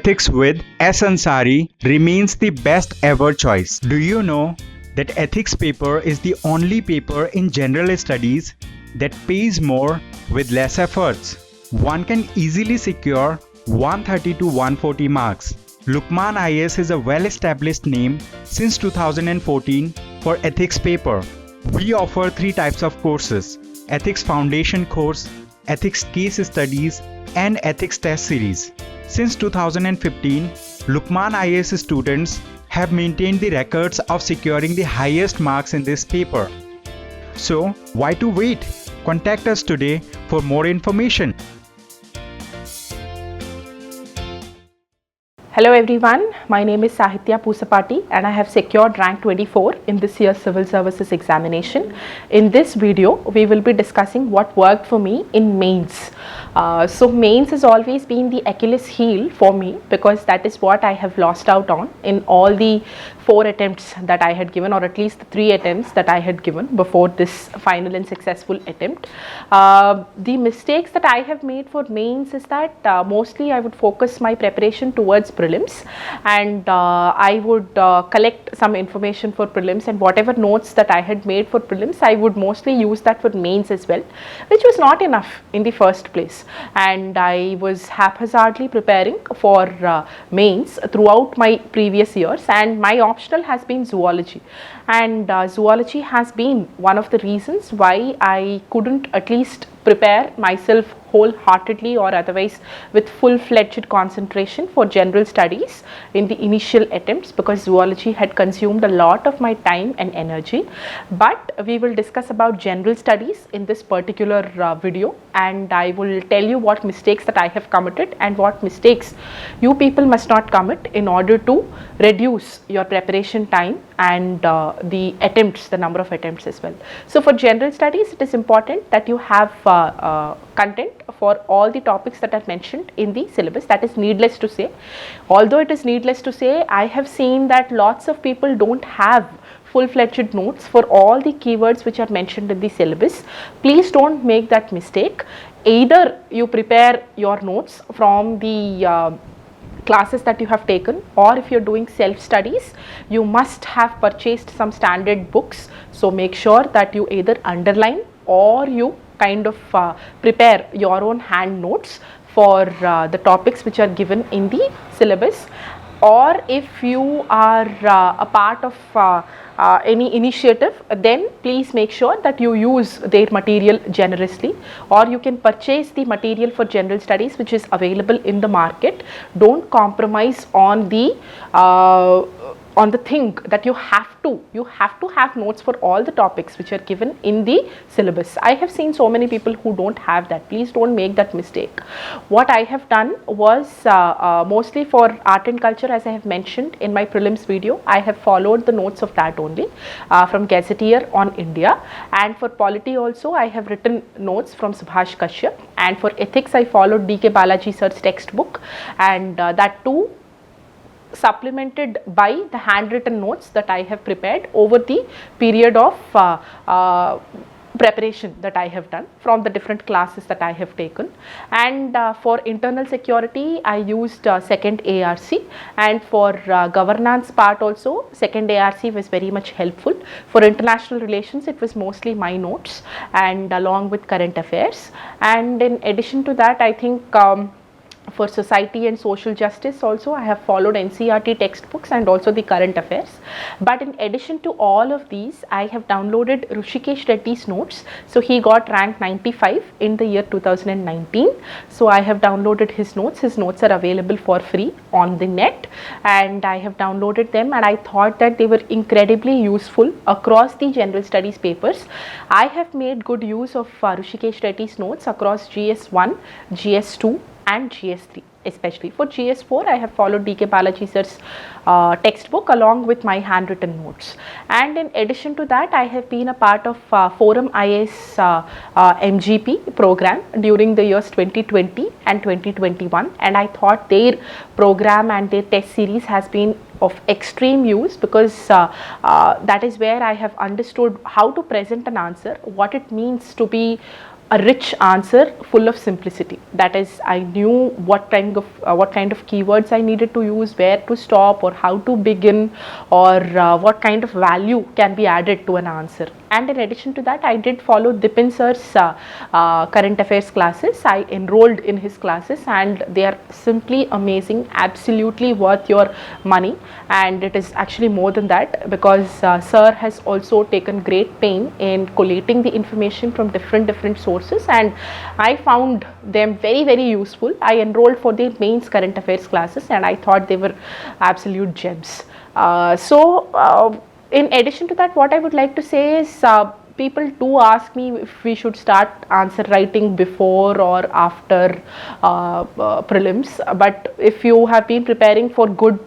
Ethics with S. Ansari remains the best ever choice. Do you know that ethics paper is the only paper in general studies that pays more with less efforts? One can easily secure 130 to 140 marks. Lukman IAS is a well-established name since 2014 for ethics paper. We offer 3 types of courses: Ethics Foundation course, Ethics Case Studies, and Ethics Test Series. Since 2015, Lukman IAS students have maintained the records of securing the highest marks in this paper. So, why to wait? Contact us today for more information. Hello everyone, my name is Sahitya Pusapati and I have secured rank 24 in this year's Civil Services examination. In this video, we will be discussing what worked for me in mains. So mains has always been the Achilles heel for me because that is what I have lost out on in all the 4 attempts that I had given, or at least the 3 attempts that I had given before this final and successful attempt. The mistakes that I have made for mains is that mostly I would focus my preparation towards prelims, and I would collect some information for prelims, and whatever notes that I had made for prelims I would mostly use that for mains as well, which was not enough in the first place, and I was haphazardly preparing for mains throughout my previous years, and my optional has been zoology, and zoology has been one of the reasons why I couldn't at least prepare myself wholeheartedly or otherwise with full-fledged concentration for general studies in the initial attempts, because zoology had consumed a lot of my time and energy. But we will discuss about general studies in this particular video, and I will tell you what mistakes that I have committed and what mistakes you people must not commit in order to reduce your preparation time and the attempts, the number of attempts as well. So for general studies, it is important that you have content for all the topics that are mentioned in the syllabus. That is needless to say. Although it is needless to say, I have seen that lots of people don't have full-fledged notes for all the keywords which are mentioned in the syllabus. Please don't make that mistake. Either you prepare your notes from the classes that you have taken, or if you're doing self-studies, you must have purchased some standard books. So make sure that you either underline or you kind of prepare your own hand notes for the topics which are given in the syllabus. Or if you are a part of any initiative, then please make sure that you use their material generously, or you can purchase the material for general studies which is available in the market. Don't compromise on the thing that you have to have notes for all the topics which are given in the syllabus. I have seen so many people who don't have that. Please don't make that mistake. What I have done was mostly for art and culture, as I have mentioned in my prelims video, I have followed the notes of that only from Gazetteer on India, and for polity also I have written notes from Subhash Kashyap, and for ethics I followed D.K. Balaji sir's textbook, and that too supplemented by the handwritten notes that I have prepared over the period of preparation that I have done from the different classes that I have taken. And for internal security I used second ARC, and for governance part also second ARC was very much helpful. For international relations it was mostly my notes and along with current affairs, and in addition to that I think for society and social justice also I have followed NCERT textbooks and also the current affairs. But in addition to all of these, I have downloaded Hrishikesh Reddy's notes. So he got rank 95 in the year 2019. So I have downloaded his notes. His notes are available for free on the net, and I have downloaded them, and I thought that they were incredibly useful across the general studies papers. I have made good use of Hrishikesh Reddy's notes across GS1, GS2 and GS3. Especially for GS4 I have followed D.K. Balaji sir's textbook along with my handwritten notes, and in addition to that I have been a part of Forum IAS MGP program during the years 2020 and 2021, and I thought their program and their test series has been of extreme use, because that is where I have understood how to present an answer, what it means to be a rich answer full of simplicity. That is, I knew what kind of keywords I needed to use, where to stop, or how to begin, or what kind of value can be added to an answer. And in addition to that, I did follow Dipin sir's current affairs classes. I enrolled in his classes, and they are simply amazing, absolutely worth your money. And it is actually more than that, because sir has also taken great pain in collating the information from different sources, and I found them very useful. I enrolled for the mains current affairs classes, and I thought they were absolute gems. In addition to that, what I would like to say is, people do ask me if we should start answer writing before or after prelims. But if you have been preparing for good,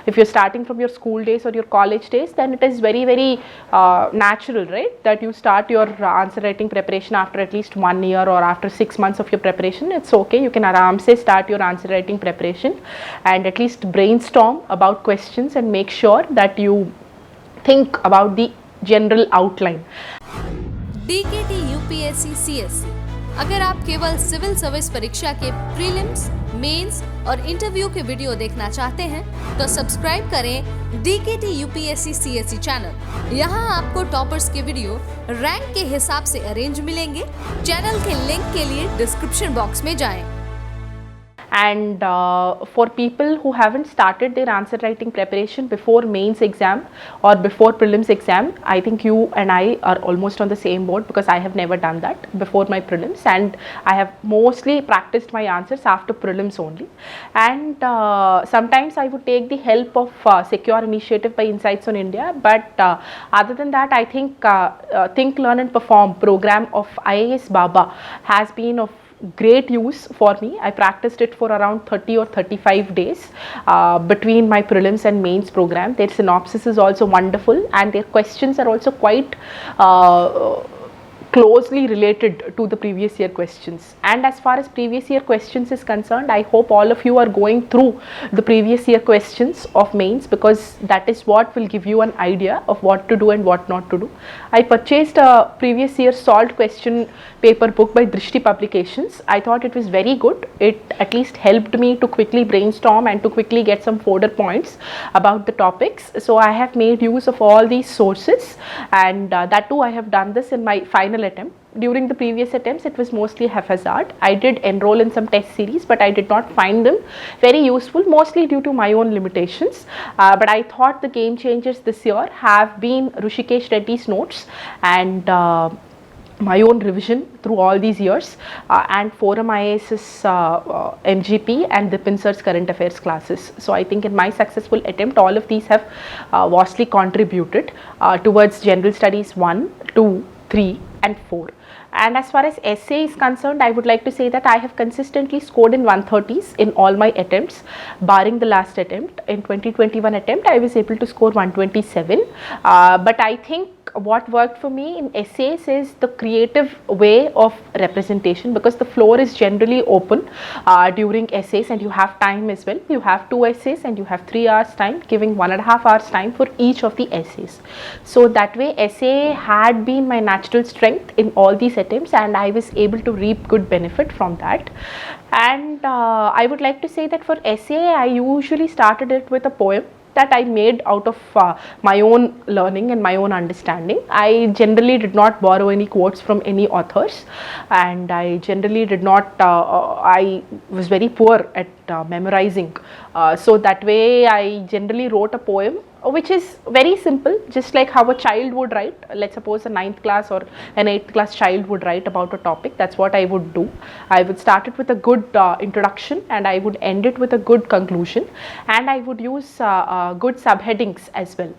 if you're starting from your school days or your college days, then it is very natural, right, that you start your answer writing preparation after at least 1 year or after 6 months of your preparation. It's okay, you can aram se start your answer writing preparation and at least brainstorm about questions and make sure that you think about the general outline. DKT UPSC CSC, अगर आप केवल civil service परीक्षा के prelims, mains और interview के video देखना चाहते हैं तो सब्सक्राइब करें DKT UPSC CSC चैनल। यहाँ आपको टॉपर्स के वीडियो रैंक के हिसाब से अरेंज मिलेंगे। चैनल के लिंक के लिए डिस्क्रिप्शन बॉक्स में जाएं। And for people who haven't started their answer writing preparation before mains exam or before prelims exam, I think you and I are almost on the same boat, because I have never done that before my prelims, and I have mostly practiced my answers after prelims only. And sometimes I would take the help of Secure Initiative by Insights on India, but other than that, I think Think, Learn and Perform program of IAS Baba has been of great use for me. I practiced it for around 30 or 35 days between my prelims and mains program. Their synopsis is also wonderful, and their questions are also quite closely related to the previous year questions. And as far as previous year questions is concerned, I hope all of you are going through the previous year questions of mains, because that is what will give you an idea of what to do and what not to do. I purchased a previous year solved question paper book by Drishti Publications. I thought it was very good. It at least helped me to quickly brainstorm and to quickly get some fodder points about the topics. So I have made use of all these sources, and that too I have done this in my final attempt. During the previous attempts, it was mostly haphazard. I did enroll in some test series, but I did not find them very useful, mostly due to my own limitations. But I thought the game changers this year have been Rushikesh Reddy's notes and my own revision through all these years, and Forum IAS's MGP and Dipin sir's current affairs classes. So I think in my successful attempt, all of these have vastly contributed towards general studies 1, 2, 3 and 4. And as far as essay is concerned, I would like to say that I have consistently scored in 130s in all my attempts, barring the last attempt. In 2021 attempt, I was able to score 127. But I think what worked for me in essays is the creative way of representation, because the floor is generally open during essays, and you have time as well. You have 2 essays and you have 3 hours time, giving 1.5 hours time for each of the essays. So that way essay had been my natural strength in all these attempts, and I was able to reap good benefit from that. And I would like to say that for essay, I usually started it with a poem that I made out of my own learning and my own understanding. I generally did not borrow any quotes from any authors, and I generally did not, I was very poor at memorizing. So that way I generally wrote a poem which is very simple, just like how a child would write. Let's suppose a 9th class or an 8th class child would write about a topic. That's what I would do. I would start it with a good introduction, and I would end it with a good conclusion, and I would use good subheadings as well.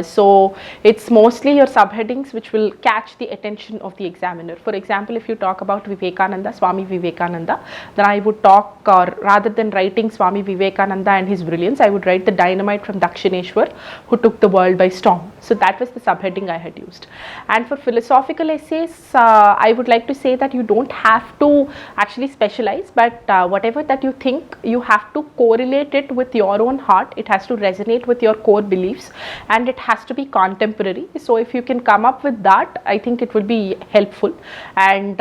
So it's mostly your subheadings which will catch the attention of the examiner. For example, if you talk about Vivekananda, Swami Vivekananda, then I would talk, or rather than writing Swami Vivekananda and his brilliance, I would write the dynamite from Dakshineshwar who took the world by storm. So that was the subheading I had used. And for philosophical essays, I would like to say that you don't have to actually specialize, but whatever that you think, you have to correlate it with your own heart. It has to resonate with your core beliefs, and it has to be contemporary. So if you can come up with that, I think it would be helpful. And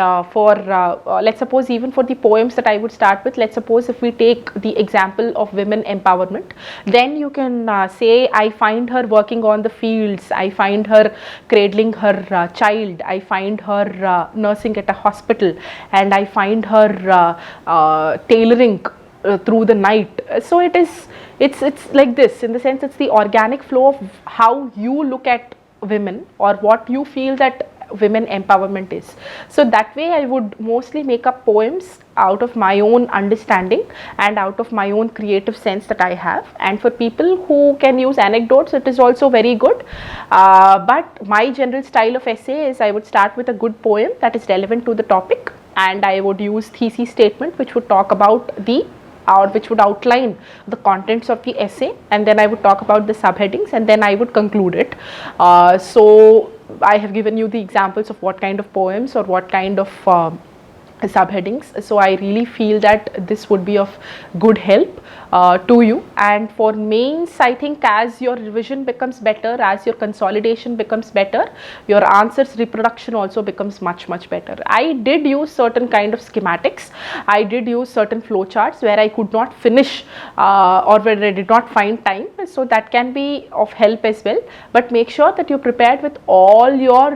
let's suppose even for the poems that I would start with, let's suppose if we take the example of women empowerment, then you can say, I find her working on the fields, I find her cradling her child, I find her nursing at a hospital, and I find her tailoring through the night. So it's like this, in the sense it's the organic flow of how you look at women or what you feel that women empowerment is. So that way I would mostly make up poems out of my own understanding and out of my own creative sense that I have. And for people who can use anecdotes, it is also very good. But my general style of essay is I would start with a good poem that is relevant to the topic, and I would use thesis statement which would talk about which would outline the contents of the essay, and then I would talk about the subheadings, and then I would conclude it. So I have given you the examples of what kind of poems or what kind of subheadings. So I really feel that this would be of good help to you. And for mains, I think as your revision becomes better, as your consolidation becomes better, your answers reproduction also becomes much better. I did use certain kind of schematics, I did use certain flowcharts where I could not finish or where I did not find time, so that can be of help as well. But make sure that you're prepared with all your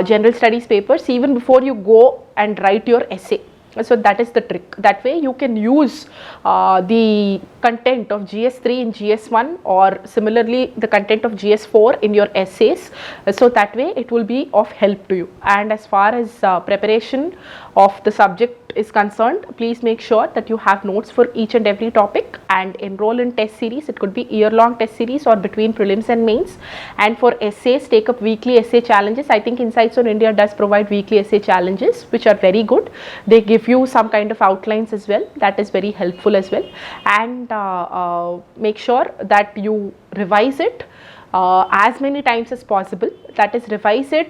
general studies papers even before you go and write your essay. So that is the trick. That way you can use the content of GS3 in GS1, or similarly the content of GS4 in your essays. So that way it will be of help to you. And as far as preparation of the subject is concerned, please make sure that you have notes for each and every topic and enroll in test series. It could be year-long test series or between prelims and mains. And for essays, take up weekly essay challenges. I think Insights on India does provide weekly essay challenges which are very good. They give you some kind of outlines as well. That is very helpful as well. And make sure that you revise it as many times as possible. That is, revise it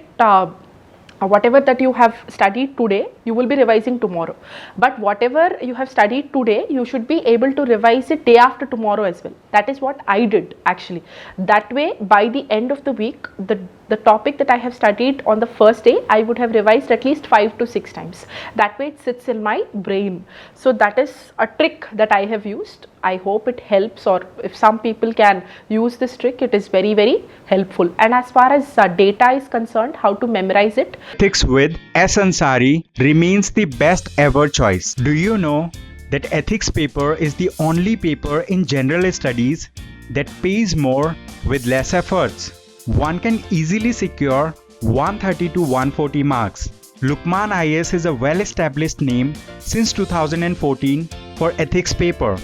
whatever that you have studied today, you will be revising tomorrow. But whatever you have studied today, you should be able to revise it day after tomorrow as well. That is what I did actually. That way, by the end of the week, the topic that I have studied on the first day, I would have revised at least 5 to 6 times. That way it sits in my brain. So that is a trick that I have used. I hope it helps, or if some people can use this trick, it is very helpful. And as far as data is concerned, how to memorize it. Ethics with S. Ansari remains the best ever choice. Do you know that ethics paper is the only paper in general studies that pays more with less efforts? One can easily secure 130 to 140 marks. Lukman IAS is a well-established name since 2014 for ethics paper.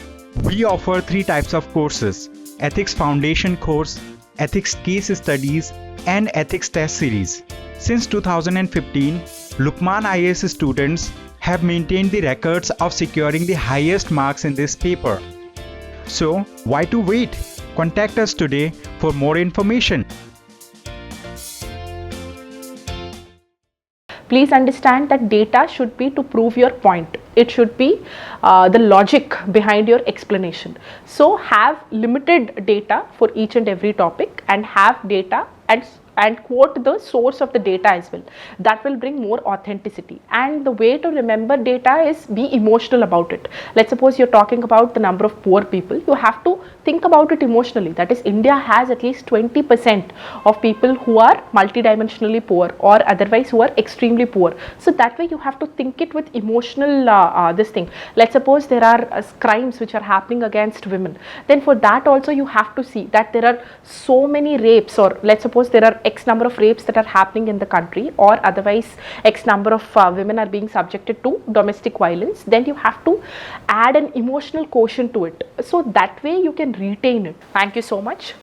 We offer 3 types of courses: Ethics Foundation course, Ethics Case Studies, and Ethics Test Series. Since 2015, Lukman IAS students have maintained the records of securing the highest marks in this paper. So, why to wait? Contact us today for more information. Please understand that data should be to prove your point. It should be the logic behind your explanation. So have limited data for each and every topic, and have data and quote the source of the data as well. That will bring more authenticity. And the way to remember data is be emotional about it. Let's suppose you're talking about the number of poor people. You have to think about it emotionally. That is, India has at least 20% of people who are multidimensionally poor, or otherwise who are extremely poor. So that way you have to think it with emotional this thing. Let's suppose there are crimes which are happening against women. Then for that also you have to see that there are so many rapes, or let's suppose there are X number of rapes that are happening in the country, or otherwise X number of women are being subjected to domestic violence. Then you have to add an emotional quotient to it. So that way you can retain it. Thank you so much.